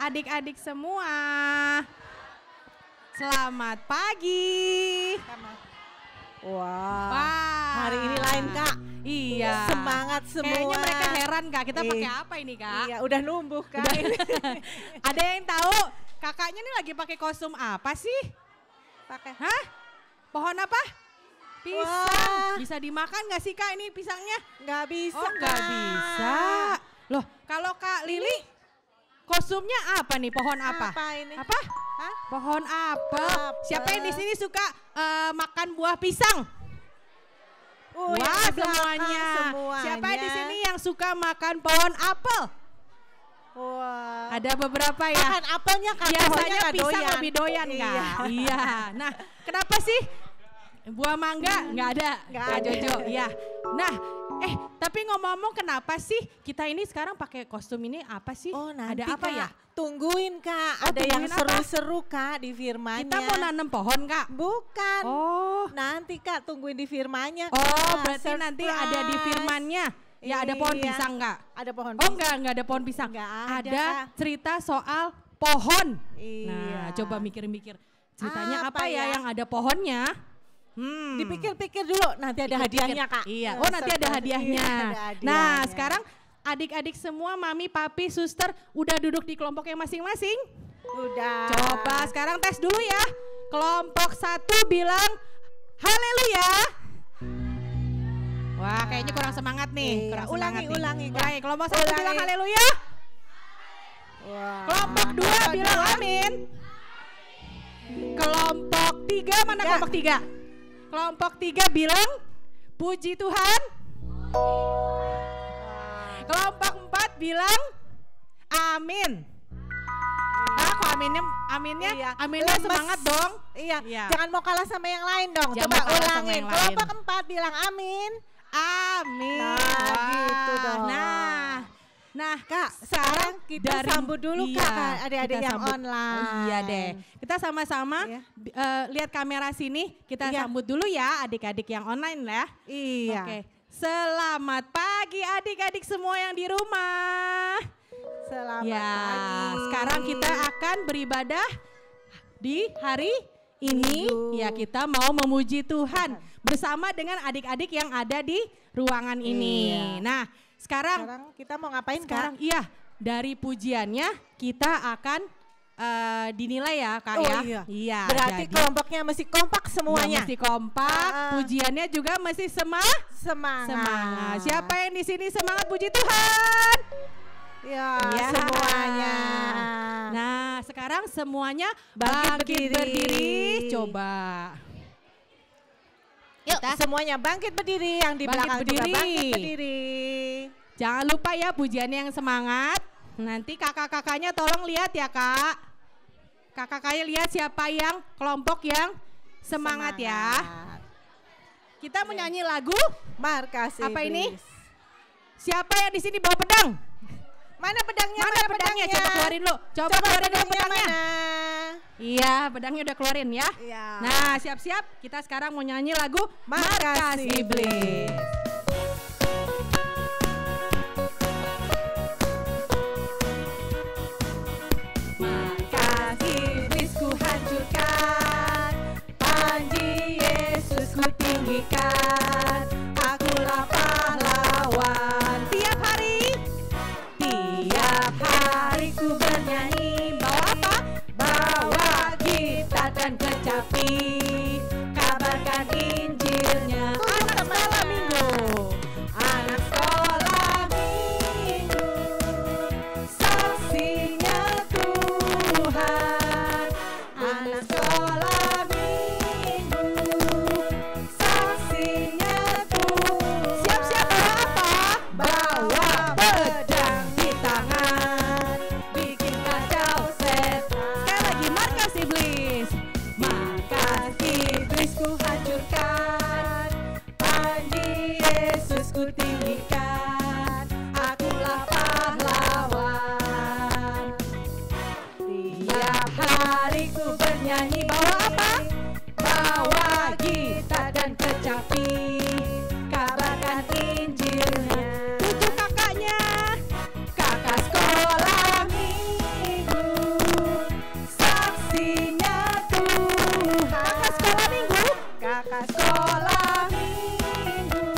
adik-adik semua. Selamat pagi. Wah, hari ini lain Kak. Iya. Semangat semua. Kayaknya mereka heran Kak, kita pakai apa ini Kak? Iya, udah numbuh Kak. Ada yang tahu kakaknya nih lagi pakai kostum apa sih? Pakai. Hah? Pohon apa? Pisang. Wah. Bisa dimakan gak sih Kak ini pisangnya? Nggak bisa Oh nggak Kak. bisa. Loh kalau Kak Lili kostumnya apa nih? Pohon apa? Apa ini? Apa? Hah? Pohon apel. Apel. Siapa yang di sini suka makan buah pisang? Yang Wah di belakang semuanya. semuanya. Siapa di sini yang suka makan pohon apel? Wah. Ada beberapa ya. Makan apelnya Kak. Biasanya pohonnya nggak pisang doyan. lebih doyan Kak. Iya. Iya. Nah kenapa sih? Buah mangga nggak ada. Nggak Kak ada. Jojo. Iya. Nah tapi ngomong-ngomong kenapa sih kita ini sekarang pakai kostum ini apa sih? Oh nanti ada apa Kak, ya? tungguin Kak. Oh, Ada yang tungguin apa? seru-seru Kak di firmannya. Kita mau nanam pohon Kak? Bukan. Oh. Nanti Kak tungguin di firmannya Kak. Oh berarti nanti Surprise. ada di firmannya. Ya ada pohon Iya. pisang Kak? Ada pohon Oh enggak ada pohon pisang. Nggak ada, Ada Kak. cerita soal pohon. Iya. Nah coba mikir-mikir ceritanya Apa apa ya ya? yang ada pohonnya? Dipikir-pikir dulu, nanti ada hadiahnya Kak. Iya, oh nanti ada hadiahnya. Iya, ada hadiahnya. Nah sekarang adik-adik semua, mami, papi, suster udah duduk di kelompok yang masing-masing? Udah. Coba sekarang tes dulu ya. Kelompok 1 bilang haleluya. Wah kayaknya kurang semangat nih. Iya, Kurang ulangi, semangat nih. ulangi, Kak. Ulangi. Kelompok 1 Ulangi. bilang haleluya. Wah. Kelompok 2 bilang amin. Kelompok 3 mana Ya. kelompok 3? Kelompok 3 bilang puji Tuhan. Kelompok 4 bilang amin. Ah, kok aminnya Iya. aminnya Lemes. semangat dong. Iya. Iya. Jangan mau kalah sama yang lain dong. Jangan Coba mau kalah sama ulangin. yang Kelompok lain. 4 bilang amin. Amin. Nah, Wah. gitu dong. Nah, Kak, sekarang kita sambut dulu iya, Kak, adik-adik kita yang sambut. online. Oh, iya deh. Kita sama-sama Iya. lihat kamera sini. Kita Iya. sambut dulu ya adik-adik yang online ya. Iya. Oke. Selamat pagi adik-adik semua yang di rumah. Selamat Ya, pagi. sekarang kita akan beribadah di hari ini. Minggu. Ya, kita mau memuji Tuhan bersama dengan adik-adik yang ada di ruangan ini. Iya. Nah, sekarang kita mau ngapain sekarang Kak? iya, dari pujiannya kita akan dinilai ya Kak Oh, ya. iya. Berarti jadi kelompoknya mesti kompak semuanya. mesti kompak, pujiannya juga mesti semangat. Semangat. Siapa yang di sini semangat puji Tuhan? Ya, Ya. semuanya. Nah, sekarang semuanya Bangkit berdiri. Coba. Yuk, Kita- semuanya bangkit berdiri, yang di Bangkit belakang juga berdiri. bangkit berdiri. Jangan lupa ya pujiannya yang semangat. Nanti kakak-kakaknya tolong lihat ya Kak. Kakak-kakaknya lihat siapa yang kelompok yang semangat ya. Kita mau nyanyi lagu. Markas Apa ini? iblis. Siapa yang di sini bawa pedang? Mana pedangnya? Mana pedangnya? Coba keluarin lu. Coba keluarin dulu pedangnya. mana? Iya, pedangnya udah keluarin ya. Iya. Nah, siap-siap. Kita sekarang mau nyanyi lagu Markas Iblis. Markas iblis ku hancurkan, panji Yesus ku tinggikan, akulah pahlawan. Tiap hari ku bernyanyi, bawa apa? Bawa gitar dan kecapi, kabarkan Injilnya. Anak sekolah minggu, anak sekolah minggu, saksinya Tuhan. Anak sekolah minggu, saksinya Tuhan. Siap-siap bawa apa? Bawa pedang di tangan, bikin kacau setan. Sekali lagi, markas iblis. Markas iblis ku hancurkan, panji Yesus ku tinggikan, akulah pahlawan. Tiap hari ku bernyanyi, bawa apa? Bawa gitar dan kecapi, kabarkan Injilnya. Tujuh kakaknya, kakak sekolah minggu, kakak sekolah minggu,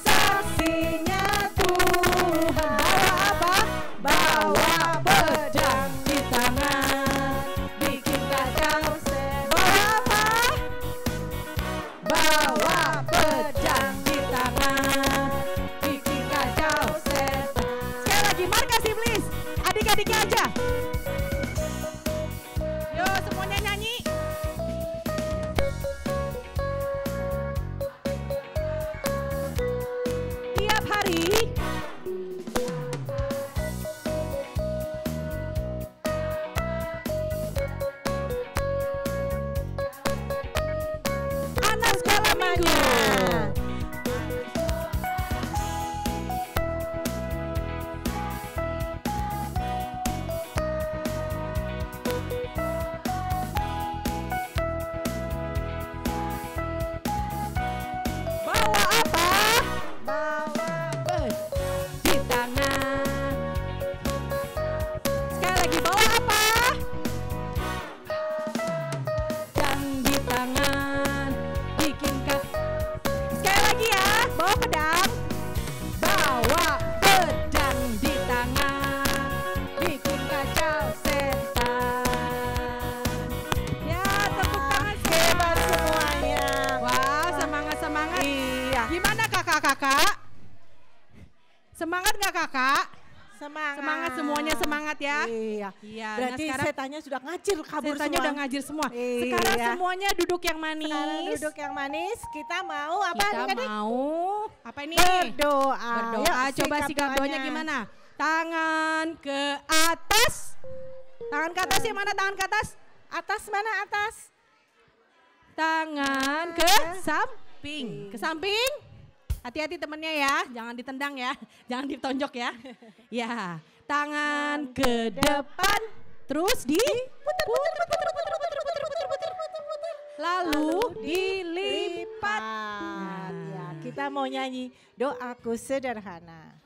saksinya Tuhan. Bawa pedang di tangan, bikin kacau setan. Bawa pedang di tangan, bikin kacau setan. Sekali lagi, markas iblis. Adik-adiknya aja. Yuk semuanya nyanyi. Tiap hari anak sekolah minggu. Bawa apa? Bawa Di tangan. Sekali lagi, bawa apa? Dan di tangan. Bikin sekali lagi ya, bawa pedang. Bawa pedang di tangan. Bikin kacau setan. Ya, tepuk tangan hebat semuanya. Wah, semangat-semangat. Iya, Gimana kakak-kakak? Semangat nggak kakak? semangat. Semangat semuanya, semangat ya. Iya. Iya, Berarti sekarang setannya sudah ngajir kabur setannya semua. udah ngajir semua. Iya. Sekarang semuanya duduk yang manis. Sekarang duduk yang manis. Kita mau apa Kita adik-adik? mau apa ini? Berdoa. Berdoa. Yuk, Coba sikap doanya gimana? Tangan ke atas. Tangan ke atas yang mana? Tangan ke atas. Atas mana atas? Tangan ke samping. Ke samping. Hati-hati temennya ya, jangan ditendang ya, jangan ditonjok ya. Ya, tangan ke depan, terus diputar, lalu dilipat. Ya, kita mau nyanyi doaku sederhana.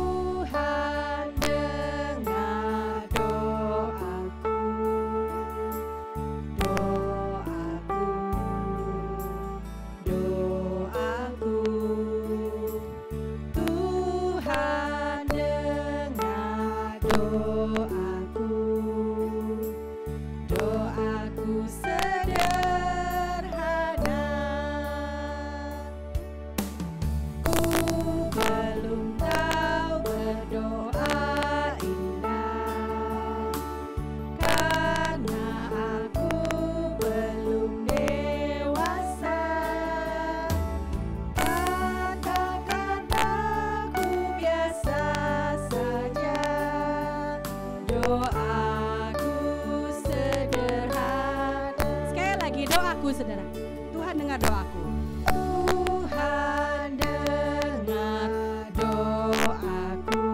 Tuhan dengar doaku, doaku. Tuhan dengar doaku, doaku sederhana. Ku belum tahu berdoa indah, karena aku belum dewasa. Kata-kataku biasa saja, doaku sederhana. Sekali lagi, doaku sederhana. Tuhan dengar doaku. Tuhan dengar doaku,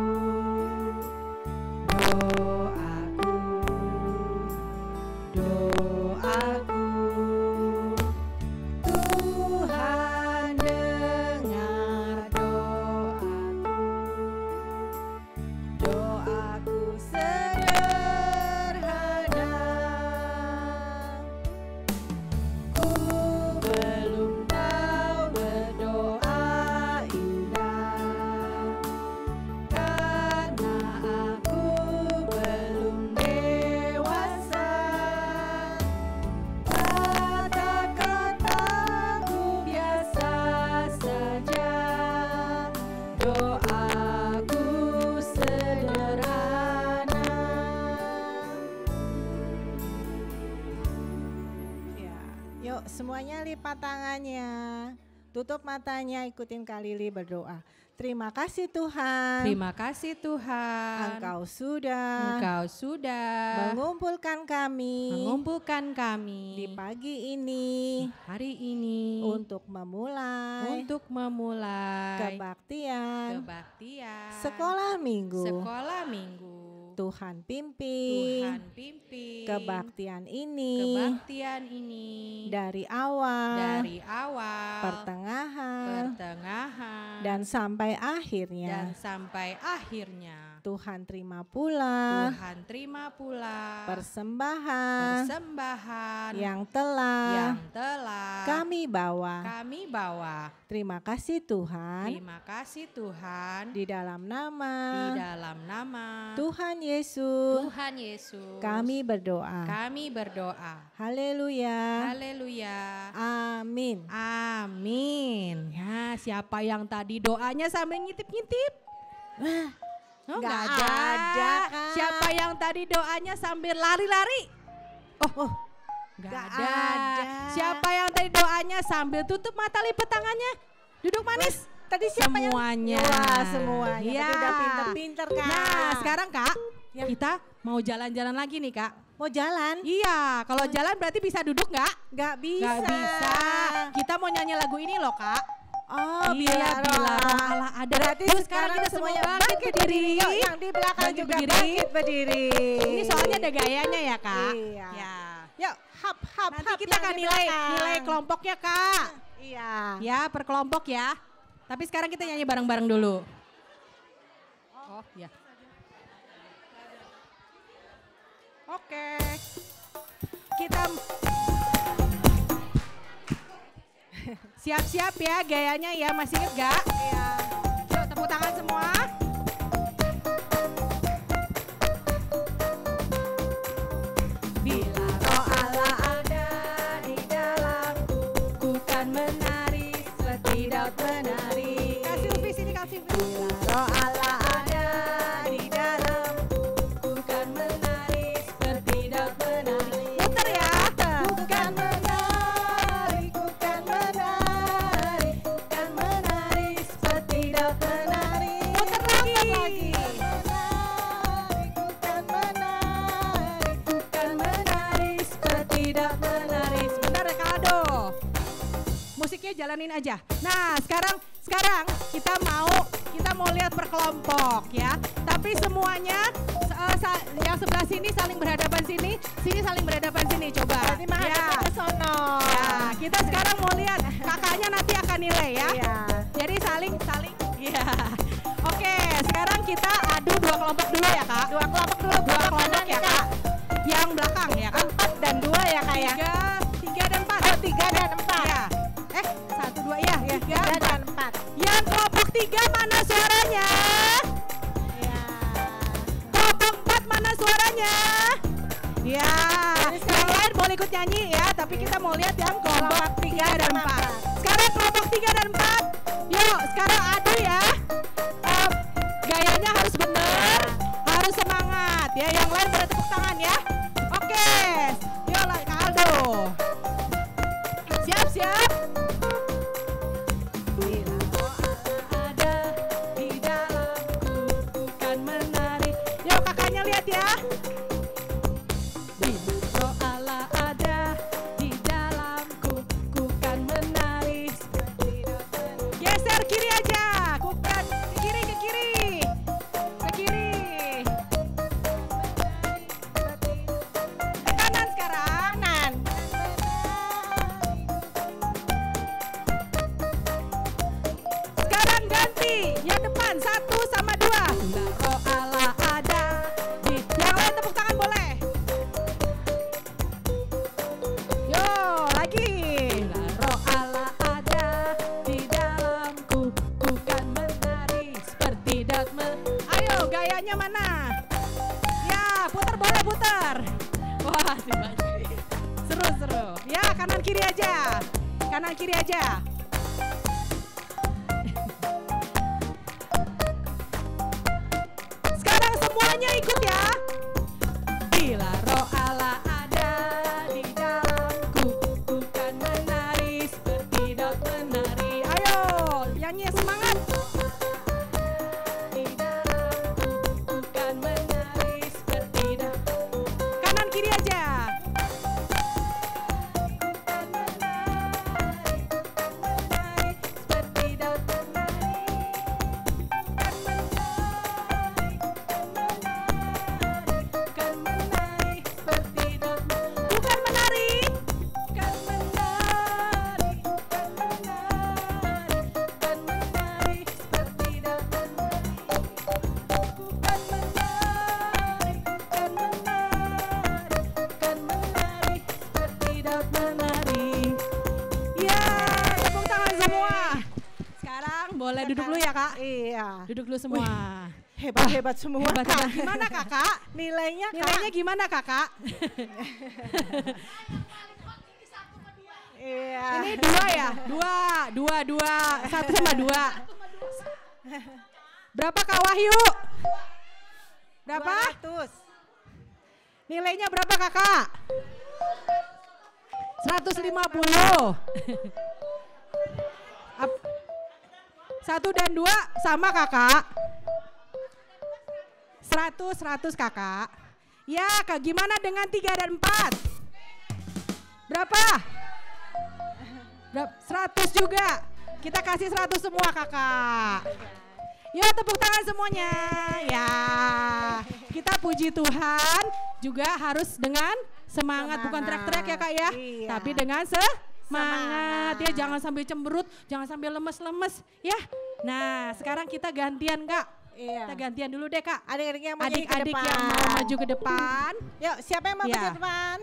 doaku. Tuhan dengar doaku sederhana. Ku belum tahu berdoa indah, karena aku belum dewasa. Kata-kataku biasa saja, doaku sederhana. Ya, yuk semuanya lipat tangannya. Tutup matanya, ikutin Kak Lili berdoa. Terima kasih Tuhan. Terima kasih Tuhan. Engkau sudah mengumpulkan kami kami di pagi ini hari ini untuk memulai kebaktian sekolah minggu. sekolah minggu. Tuhan pimpin Tuhan pimpin kebaktian ini dari awal, pertengahan, dan sampai akhirnya. Tuhan terima pula persembahan yang telah kami bawa. Terima kasih Tuhan. Di dalam nama Tuhan Yesus kami berdoa. Haleluya. Amin. Ya, siapa yang tadi doanya sambil ngintip-ngintip? Oh, Nggak nggak ada, Kak. Siapa yang tadi doanya sambil lari-lari? Nggak ada. Siapa yang tadi doanya sambil tutup mata, lipat tangannya, duduk manis? Tadi siapa semuanya. Semuanya. Ya. Tadi udah pinter-pinter, Kak. Nah, sekarang Kak, kita mau jalan-jalan lagi nih, Kak. Mau jalan? Iya, kalau jalan berarti bisa duduk nggak? Nggak bisa. Nggak bisa. Kita mau nyanyi lagu ini loh, Kak. Oh, Iya, bila roh Allah ada. Berarti Yuk, sekarang kita semuanya bangkit berdiri. Yuk, yang di belakang Bangkit juga berdiri. bangkit berdiri. Ini soalnya ada gayanya ya, Kak. Iya. Ya. Yuk, hap. Nanti kita yang akan di nilai belakang. kelompoknya, Kak. Iya. Ya, per kelompok ya. Tapi sekarang kita nyanyi bareng-bareng dulu. Oh, ya. Oke. Kita siap-siap ya gayanya ya, masih inget gak? Iya. Yuk tepuk tangan semua. Bila roh Allah ada di dalamku, ku kan menari seperti Daud menari. Kasih Ufi sini, kasih Ufi. Bila roh Allah ada di dalamku, ku kan menari seperti Daud menari. Muter ya. Ku kan menari, ku kan menari, ku kan menari seperti Daud menari. Muter lagi. Sebentar Kak Aldo. Musiknya jalanin aja. Nah, sekarang kita mau lihat per kelompok ya. Tapi semuanya yang sebelah sini saling berhadapan sini saling berhadapan sini. Coba. Berarti menghadap ke sono. Ya, kita sekarang mau lihat kakaknya nanti akan nilai ya. Iya. Jadi saling. Iya. Oke, sekarang kita adu dua kelompok dulu ya, Kak. Dua kelompok dulu. Dua kelompok ya, Kak. Yang belakang ya, Kak. 4 dan 2 ya, Kak ya. 3 dan 4. Oh, 3 dan 4. Ya. 1, 2 ya. 3 dan 4. Yang kelompok 3 mana suaranya? Ya. Kelompok 4 mana suaranya? Ya. Yang lain boleh ikut nyanyi ya, tapi kita mau lihat yang kelompok 3 dan 4. Sekarang kelompok 3 dan 4. Yuk, sekarang adu ya. Gayanya harus benar, harus semangat ya. Yang lain pada tepuk tangan ya. Oke. Yuk lah Kak Aldo. Siap. Bila roh Allah ada di dalamku, ku kan menari. Yuk kakaknya lihat ya. Bila roh Allah ada di dalamku, ku kan menari. Geser kiri aja. Ku kan kiri ke kiri. Ke kiri. Ke kanan sekarang. Kanan. Sekarang ganti. Yang depan 1 sama 2. Bila roh Allah ada di. Yang lain tepuk tangan boleh. Yo, lagi. Bila roh Allah ada di dalamku, ku kan menari seperti Daud Ayo, gayanya mana? Ya, putar boleh putar. Wah, si banyak. Seru. Ya, kanan kiri aja. Kanan kiri aja. Sekarang semuanya ikut ya. Bila roh Allah ada di dalamku, ku kan menari seperti Daud menari. Ayo, nyanyi semangat. Di dalamku, ku kan menari seperti Daud. Kanan kiri aja. Ku kan menari seperti Daud menari. duduk dulu ya kak. Iya. Duduk dulu semua. Hebat semua. Hebat, Kak. Gimana kakak? Nilainya gimana kakak? Iya. Ini 2 ya? 2. 1 sama 2. Berapa Kak Wahyu? Berapa? 200. Nilainya berapa kakak? 150. 1 dan 2 sama kakak. 100 kakak. Ya kak, gimana dengan 3 dan 4? Berapa? 100 juga. Kita kasih 100 semua kakak. Yuk tepuk tangan semuanya. Ya, kita puji Tuhan juga harus dengan semangat. Bukan teriak-teriak ya kak ya. Iya. Tapi dengan semangat. Ya, jangan sambil cemberut, jangan sambil lemes-lemes ya. Nah sekarang kita gantian kak. Iya. Kita gantian dulu deh kak. Adik-adik yang mau Adik-adik yang mau maju ke depan. Yuk, siapa yang mau Ya. ke depan?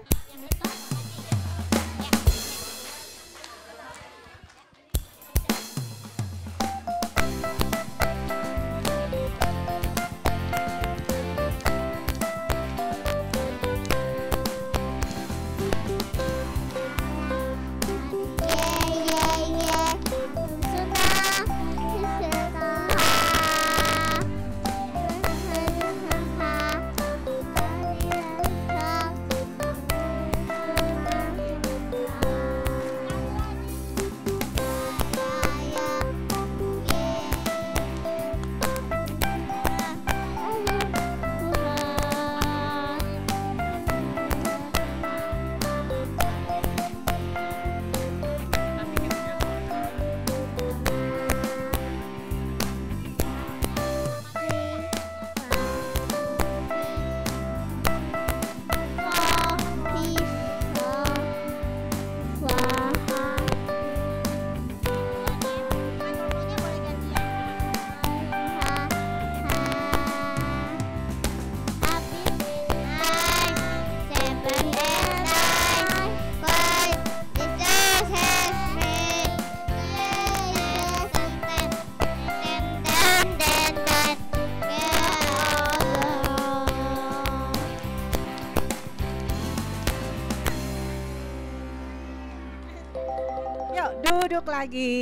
Yuk, duduk lagi.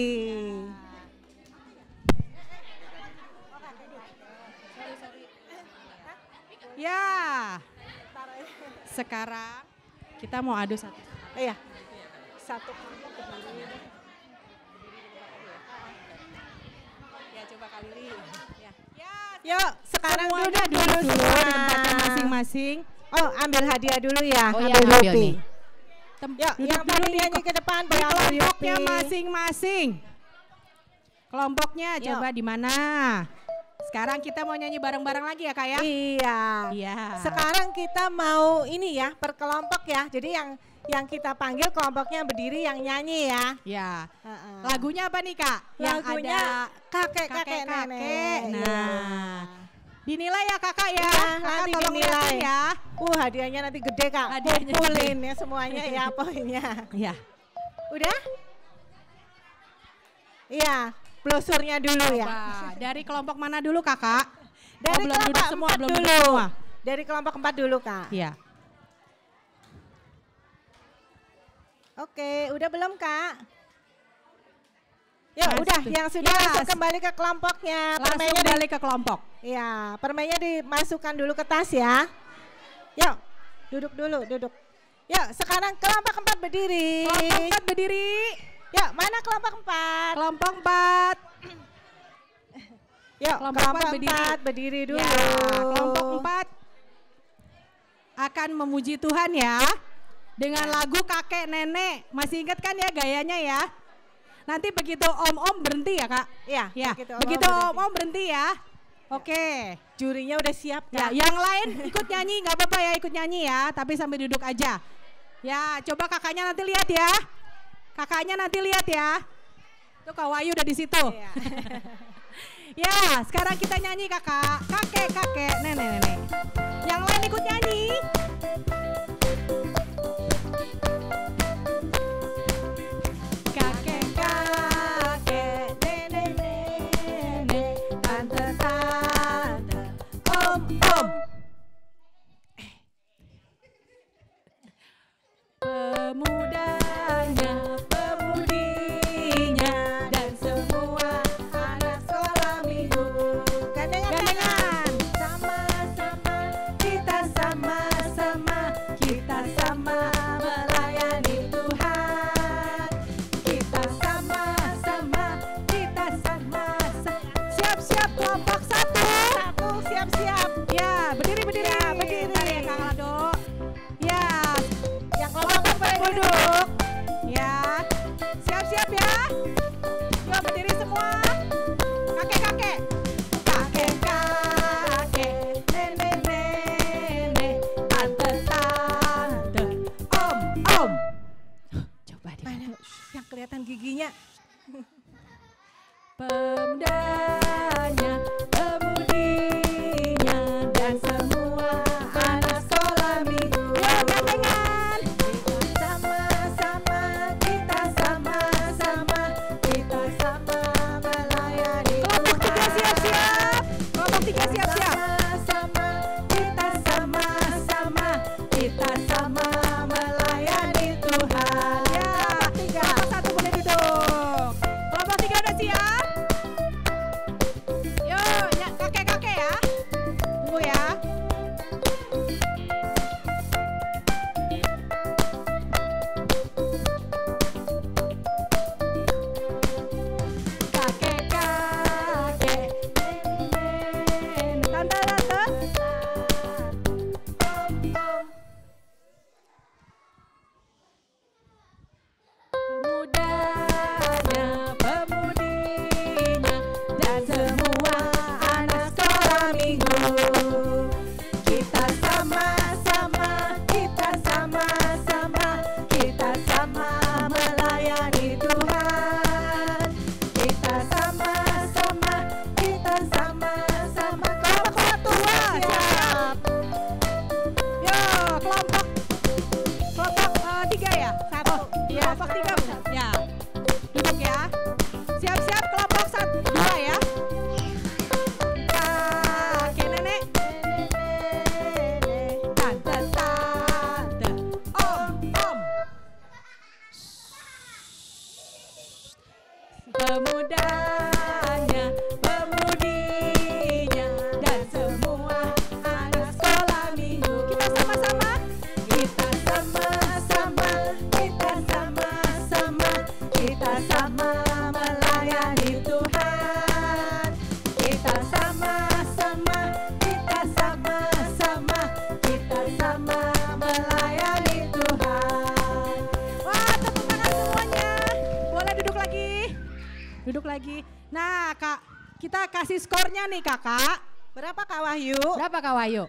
Ya. Sekarang kita mau adu satu. Iya. Satu kelompok berdiri. Ya coba Kalili. Ya. Yuk, sekarang Semuanya duduk dulu di semua. tempatnya masing-masing. Oh, ambil hadiah dulu ya. Oh iya, ambil ambil Yupi. nih. Yuk, yang tadi nyanyi ke depan di Ambil kelompoknya Yupi. masing-masing. Kelompoknya Yuk. coba di mana? Sekarang kita mau nyanyi bareng-bareng lagi ya kak ya? Iya. Iya. Sekarang kita mau ini ya, per kelompok ya. Jadi yang kita panggil kelompoknya berdiri yang nyanyi ya. Ya. Heeh. Lagunya apa nih kak? Lagunya Yang ada kakek-kakek kakek-kakek. nenek. Nah. Dinilai ya kakak ya. Iya, Kakak nanti tolong dinilai. liatin ya. Hadiahnya nanti gede kak. Hadiahnya Kumpulin ya semuanya ya poinnya. Iya. Udah? Iya, brosurnya dulu ya. Coba, dari kelompok mana dulu kakak? Dari belum kelompok duduk semua, 4 belum dulu. duduk semua. Dari kelompok 4 dulu kak. Iya. Oke, udah belum kak? Yuk, Mas, udah. Yang sudah yes. langsung kembali ke kelompoknya. Langsung Permennya balik ke kelompok. Iya, permennya dimasukkan dulu ke tas ya. Yuk, duduk dulu, duduk. Yuk, sekarang kelompok 4 berdiri. Kelompok 4 berdiri. Yuk, mana kelompok 4? Kelompok 4. Yuk, Kelompok kelompok 4 berdiri. 4 berdiri dulu. Ya, kelompok 4 akan memuji Tuhan ya. Dengan lagu kakek nenek. Masih ingat kan ya gayanya ya? Nanti begitu om-om berhenti ya kak? Iya, Ya, begitu begitu om-om om-om berhenti ya. Oke. Jurinya udah siap Ya, kak. yang lain ikut nyanyi nggak apa-apa ya, ikut nyanyi ya, tapi sambil duduk aja. Ya, coba kakaknya nanti lihat ya. Kakaknya nanti lihat ya. Tuh Kak Wahyu udah di situ. Iya. Ya, sekarang kita nyanyi kakak, kakek, nenek. Yang lain ikut nyanyi. Kakek, nenek, pemudanya, pemudinya, dan semua anak sekolah minggu. Gandengan. Sama-sama, kita sama-sama, kita sama melayani Tuhan. Kita sama-sama, kita sama-sama. Siap-siap kelompok satu. Siap-siap. Ya, berdiri. Ya, berdiri. Bentar ya Kak Aldo. Ya, Yang kelompok boleh duduk. Ya, siap-siap ya. Yuk berdiri semua. Kakek-kakek. Kakek-kakek, nenek-nenek, tante-tante, om-om. Coba deh. Mana yang kelihatan giginya? Pemudanya, pemudinya, dan semua anak sekolah minggu. Yuk gandengan. Sama-sama, kita sama-sama, kita sama melayani Kelompok tiga Tuhan. siap-siap. Kelompok tiga siap-siap. Sama-sama, kita sama-sama, kita sama melayani Tuhan. Ya, kelompok satu boleh duduk. Kelompok tiga udah siap? Yuk, ya, kakek-kakek ya. Tunggu ya. Kakek-kakek, nenek-nenek, tante-tante. Pemudanya, pemudinya, dan semua anak sekolah minggu. Kita sama-sama, kita sama-sama, kita sama melayani Tuhan. Kita sama-sama, kita sama-sama. Kelompok tua siap. Yo, kelompok tiga ya? Satu. Iya, Kelompok tiga. Ya. Duduk ya. Siap-siap kelompok satu, dua ya. Kakek nenek, tante-tante, om-om. Pemudanya, pemudinya, dan semua anak sekolah minggu. Kita sama-sama. Kita sama-sama, kita sama-sama, kita sama melayani Tuhan. Kita sama-sama, kita sama-sama, kita sama melayani Tuhan. Wah, tepuk tangan semuanya. Boleh duduk lagi. Duduk lagi. Nah, Kak, kita kasih skornya nih, Kakak. Berapa Kak Wahyu? Berapa Kak Wahyu?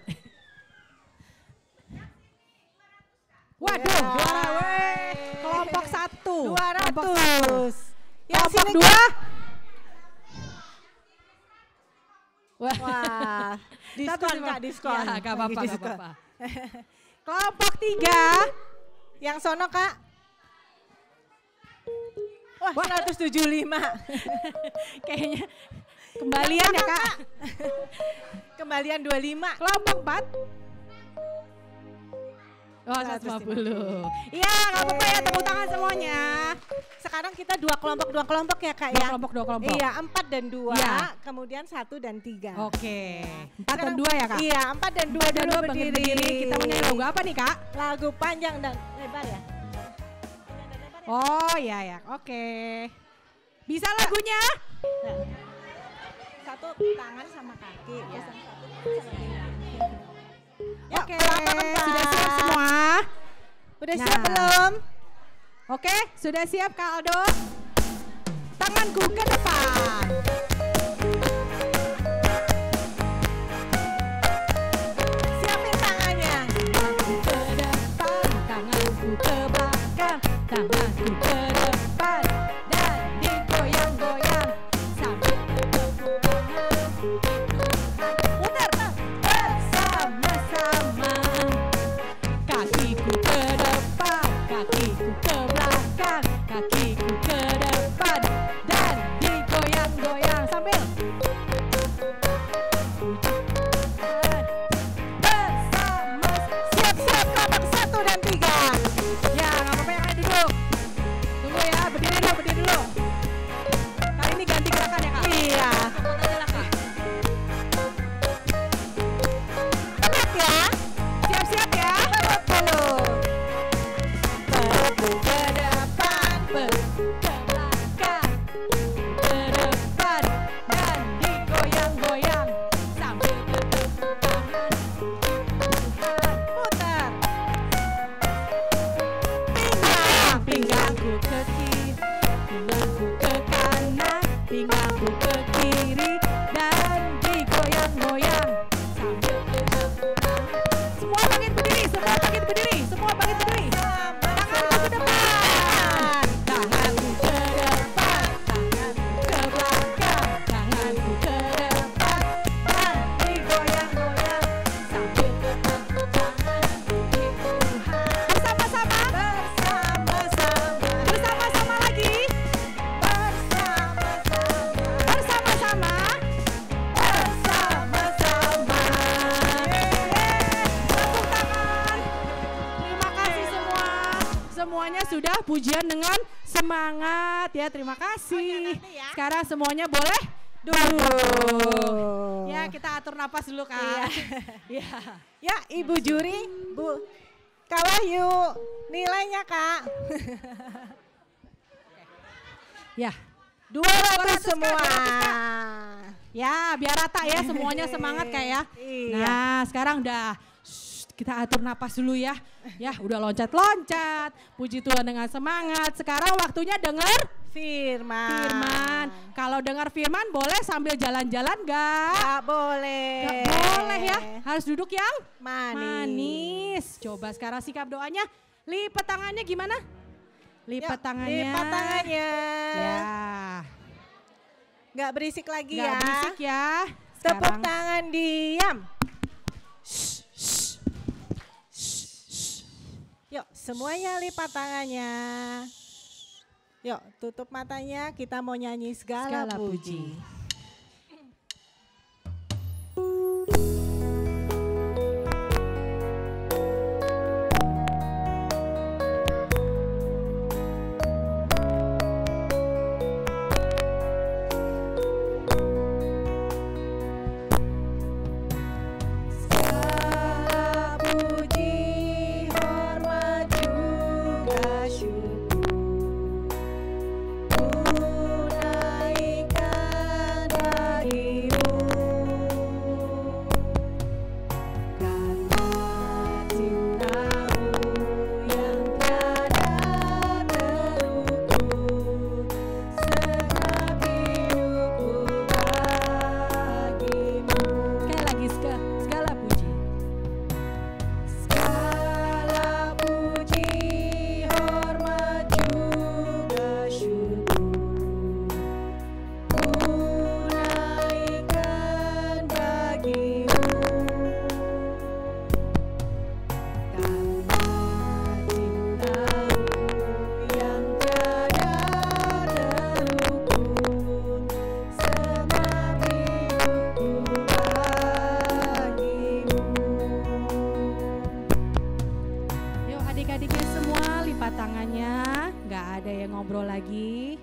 Waduh, Ya. juara weh. Kelompok satu. 200. Yang Kelompok sini dua. Wah. Wah, diskon Kak, diskon. Ya, gak apa-apa, Lagi gak diskon. apa-apa. Kelompok tiga. Yang sono Kak. Wah, 175. Kayaknya kembalian ya, Kak. Kembalian 25. Kelompok 4. Oh, 150. Iya, nggak apa-apa ya, tepuk tangan semuanya. Sekarang kita dua kelompok ya Kak ya. Dua kelompok. Iya, 4 dan 2, Iya. kemudian 1 dan 3. Oke. 4 dan 2 ya, Kak? Iya, 4 dan 2 Dan dulu dua berdiri. Kita mau nyanyi lagu apa nih, Kak? Lagu panjang dan lebar ya. Oh, iya ya. Oke. Bisa lagunya? Nah, satu tangan sama kaki, terus yang satu sama kaki. Yuk, Oke. kelompok empat. Sudah siap semua? Udah Nah. siap belum? Oke, sudah siap Kak Aldo? Tanganku ke depan. Siapin tangannya. Tanganku ke depan, tanganku ke belakang, tanganku ke depan dan digoyang-goyang sambil bertepuk tangan. Putar bersama-sama. Kakiku ke depan, kakiku ke belakang, kakiku ke depan dan digoyang-goyang sambil bersama. Siap-siap kelompok 1 dan 3. Ya, nggak apa-apa ya bangkit berdiri, semua bangkit berdiri. Tanganku ke depan, tanganku ke depan, tanganku ke belakang, tanganku ke depan. Nanti goyang-goyang sambil bertepuk tangan puji Tuhan. Bersama-sama, bersama-sama lagi. Bersama-sama. Tepuk tangan. Terima kasih semua. Semuanya sudah pujian dengan semangat ya. Terima kasih. Sekarang semuanya boleh duduk. Ya, kita atur napas dulu, Kak. Ya. Ya, Ibu juri, Bu Kak Wahyu, nilainya Kak. Ya. 200 semua. Ya, biar rata ya semuanya semangat Kak ya. Iya. Nah, sekarang udah kita atur napas dulu ya. Ya, udah loncat-loncat. Puji Tuhan dengan semangat. Sekarang waktunya dengar firman. Kalau dengar firman boleh sambil jalan-jalan gak? Gak boleh. Gak boleh ya. Harus duduk yang Manis. Coba sekarang sikap doanya. Lipat tangannya gimana? Lipat tangannya. Lipat tangannya. Ya. Gak berisik lagi Gak ya. berisik ya. Tepuk Sekarang. tangan diam. Yuk, semuanya lipat tangannya. Yuk, tutup matanya, kita mau nyanyi segala puji. Segala puji, hormat juga syukur. Naikkan bagimu karena cintamu yang tiada terukur, segenap hidupku bagimu. Sekali lagi segala puji. Segala puji, hormat juga syukur. Ku naikkan bagimu karena cintamu yang tiada terukur, segenap hidupku bagimu. Yuk adik-adiknya semua lipat tangannya, nggak ada yang ngobrol lagi.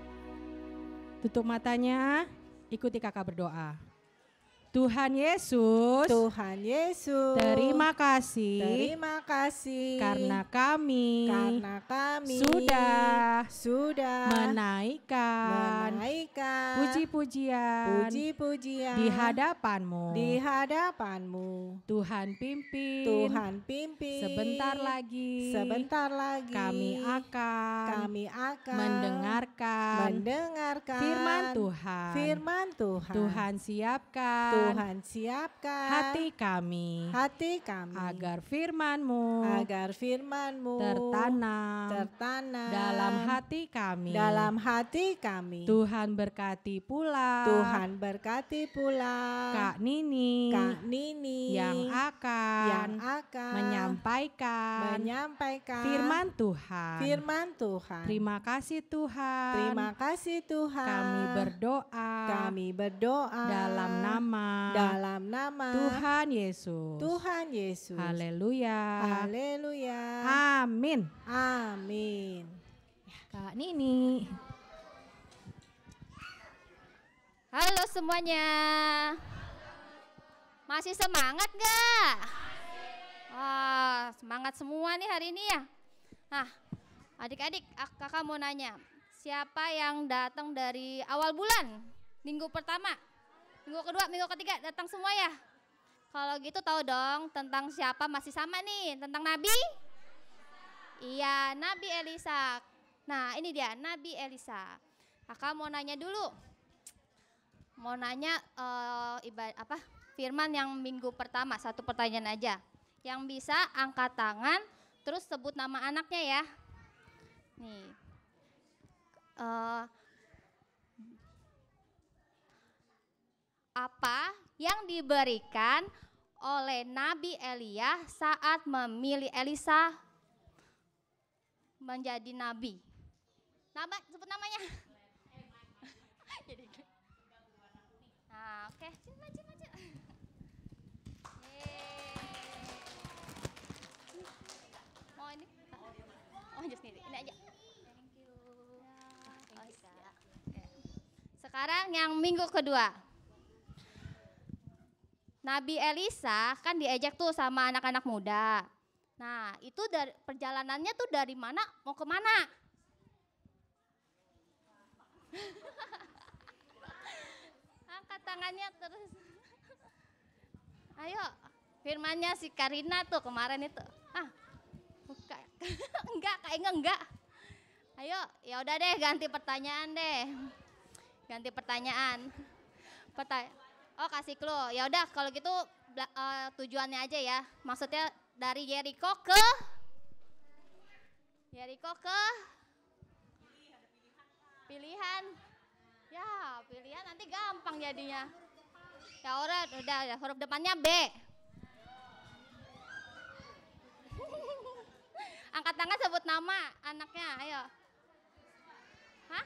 Tutup matanya, ikuti kakak berdoa. Tuhan Yesus, Tuhan Yesus, terima kasih terima kasih karena kami sudah menaikkan puji-pujian puji-pujian di hadapanmu. Tuhan pimpin, sebentar lagi kami akan mendengarkan firman Tuhan. Tuhan siapkan hati kami agar firman-Mu tertanam dalam hati kami. Tuhan berkati pula Kak Nini yang akan menyampaikan firman Tuhan. Terima kasih Tuhan. Kami berdoa dalam nama Tuhan Yesus. Haleluya. Amin. Kak Nini. Halo semuanya. Masih semangat gak? Wah, semangat semua nih hari ini ya. Nah, adik-adik, kakak mau nanya. Siapa yang datang dari awal bulan? Minggu pertama, minggu kedua, minggu ketiga datang semua ya? Kalau gitu tahu dong tentang siapa, masih sama nih, tentang Nabi? Iya, Nabi Elisa. Nah, ini dia Nabi Elisa. Kakak mau nanya dulu. Mau nanya firman yang minggu pertama, satu pertanyaan aja. Yang bisa angkat tangan terus sebut nama anaknya ya. Nih. Apa yang diberikan oleh Nabi Elia saat memilih Elisa menjadi nabi? Nama, sebut namanya. Nah, oke. Maju. Mau ini? Oh, just ini aja. Thank you. Sekarang yang minggu kedua. Nabi Elisa kan diajak tuh sama anak-anak muda. Nah, itu dari perjalanannya tuh dari mana mau ke mana? Angkat tangannya terus. Ayo, firmannya si Karina tuh kemarin itu. Bukan. enggak. Ayo, ya udah deh ganti pertanyaan deh. Ganti pertanyaan. Oh, kasih clue. Ya udah kalau gitu tujuannya aja ya. Maksudnya dari Yeriko ke pilihan. Ya, pilihan nanti gampang jadinya. Ya udah huruf depannya B. Angkat tangan sebut nama anaknya, ayo. Hah?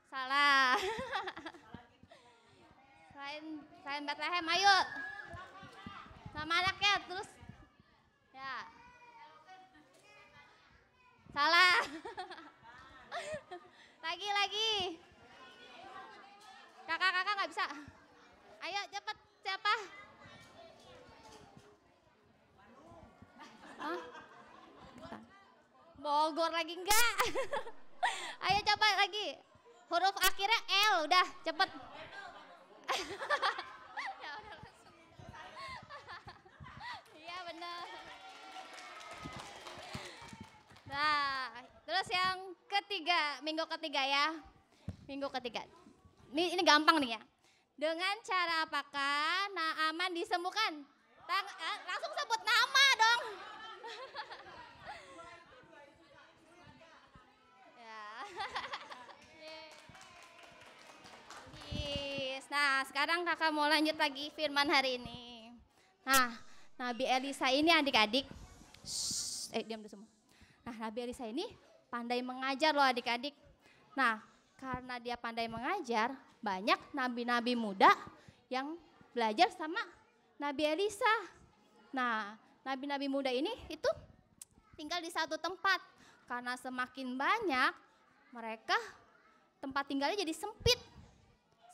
Salah. Selain Bethlehem, ayo. Nama anaknya terus. Ya. Salah. Lagi. Kakak nggak bisa. Ayo cepet, siapa? Bogor lagi enggak? Ayo coba lagi. Huruf akhirnya L, udah cepet. Ya udah langsung. Iya benar. Nah, terus yang ketiga, minggu ketiga ya. Ini gampang nih ya. Dengan cara apakah Naaman disembuhkan? Langsung sebut nama dong. Ya. Nah, sekarang kakak mau lanjut lagi firman hari ini. Nah, Nabi Elisa ini adik-adik. Diam dulu semua. Nah, Nabi Elisa ini pandai mengajar loh adik-adik. Nah, karena dia pandai mengajar, banyak nabi-nabi muda yang belajar sama Nabi Elisa. Nah, nabi-nabi muda ini itu tinggal di satu tempat. Karena semakin banyak, mereka tempat tinggalnya jadi sempit.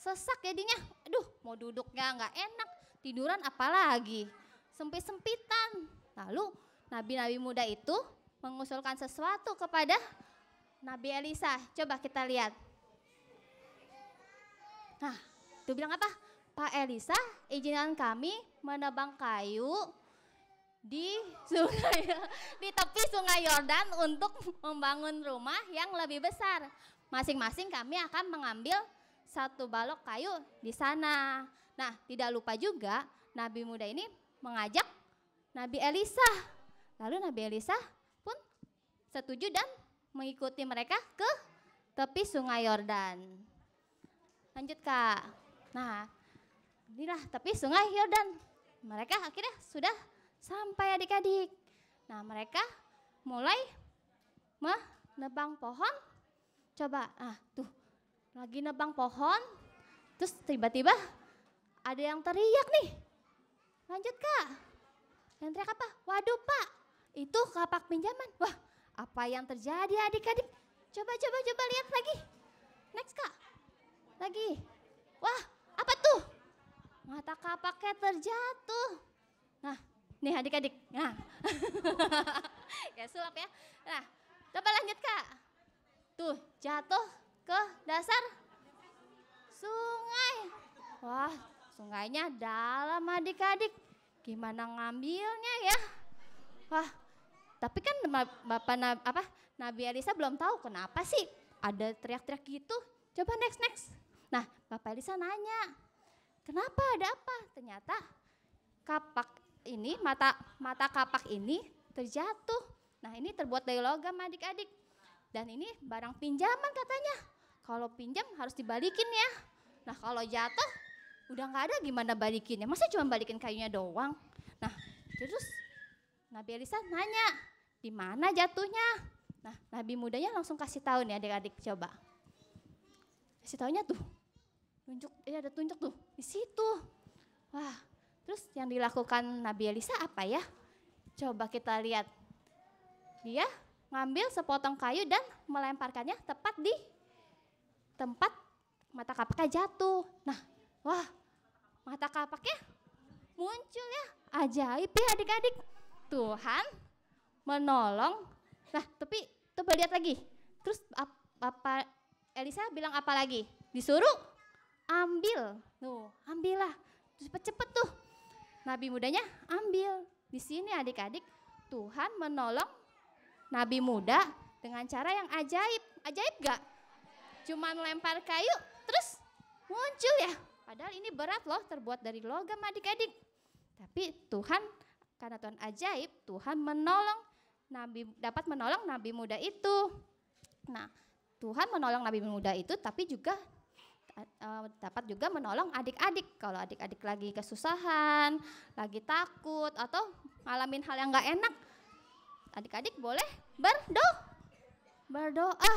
Sesak jadinya, aduh mau duduknya nggak enak, tiduran apalagi, sempit-sempitan. Lalu nabi-nabi muda itu mengusulkan sesuatu kepada Nabi Elisa. Coba kita lihat. Nah, itu bilang apa? Pak Elisa, izinkan kami menebang kayu di tepi sungai Yordan untuk membangun rumah yang lebih besar. Masing-masing kami akan mengambil satu balok kayu di sana. Nah, tidak lupa juga Nabi muda ini mengajak Nabi Elisa. Lalu Nabi Elisa pun setuju dan mengikuti mereka ke tepi sungai Yordan. Lanjut Kak. Nah, inilah tepi sungai Yordan. Mereka akhirnya sudah sampai adik-adik. Nah, mereka mulai menebang pohon. Coba, tuh lagi nebang pohon, terus tiba-tiba ada yang teriak nih. Lanjut Kak. Yang teriak apa? Waduh Pak, itu kapak pinjaman. Wah, apa yang terjadi adik-adik? Coba lihat lagi. Next Kak. Lagi. Wah, apa tuh? Mata kapaknya terjatuh. Nah, nih adik-adik. Nah. Ya sulap ya. Nah, coba lanjut Kak. Tuh, jatuh ke dasar sungai. Wah, sungainya dalam adik-adik. Gimana ngambilnya ya? Wah, tapi kan Nabi Elisa belum tahu kenapa sih ada teriak-teriak gitu. Coba next. Nah, Bapak Elisa nanya, kenapa ada apa? Ternyata kapak ini, mata kapak ini terjatuh. Nah ini terbuat dari logam adik-adik. Dan ini barang pinjaman katanya. Kalau pinjam harus dibalikin ya. Nah kalau jatuh udah nggak ada gimana balikinnya. Masa cuma balikin kayunya doang. Nah terus Nabi Elisa nanya, di mana jatuhnya? Nah Nabi mudanya langsung kasih tahu nih adik-adik, coba. Kasih taunya tuh. Ada tunjuk tuh di situ. Wah, terus yang dilakukan Nabi Elisa apa ya? Coba kita lihat. Dia ngambil sepotong kayu dan melemparkannya tepat di tempat mata kapaknya jatuh. Nah, wah, mata kapaknya muncul ya. Ajaib ya adik-adik. Tuhan menolong. Nah, tapi coba lihat lagi. Terus apa Elisa bilang apa lagi? Disuruh ambil, ambillah, cepet-cepet tuh. Nabi mudanya ambil. Di sini adik-adik, Tuhan menolong Nabi muda dengan cara yang ajaib. Ajaib gak? Cuma melempar kayu, terus muncul ya. Padahal ini berat loh, terbuat dari logam adik-adik. Tapi Tuhan, karena Tuhan ajaib, Tuhan dapat menolong Nabi muda itu. Nah, Tuhan menolong Nabi muda itu, tapi juga dapat juga menolong adik-adik. Kalau adik-adik lagi kesusahan, lagi takut, atau ngalamin hal yang gak enak, adik-adik boleh berdoa.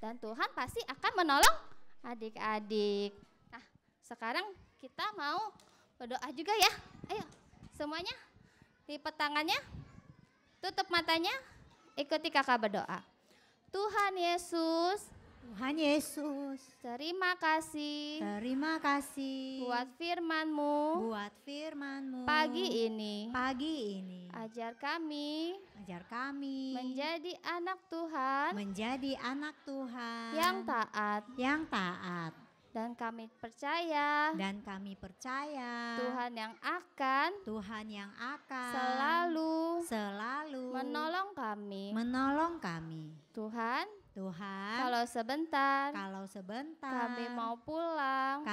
Dan Tuhan pasti akan menolong adik-adik. Nah, sekarang kita mau berdoa juga ya. Ayo, semuanya lipat tangannya, tutup matanya, ikuti kakak berdoa. Tuhan Yesus, terima kasih buat firman-Mu pagi ini. Ajar kami menjadi anak Tuhan yang taat. Dan kami percaya Tuhan yang akan selalu menolong kami. Tuhan, kalau sebentar kami mau pulang,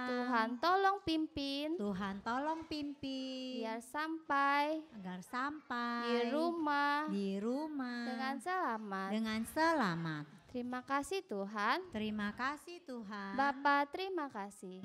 Tuhan tolong pimpin biar sampai di rumah dengan selamat. Terima kasih Tuhan. Bapa, terima kasih.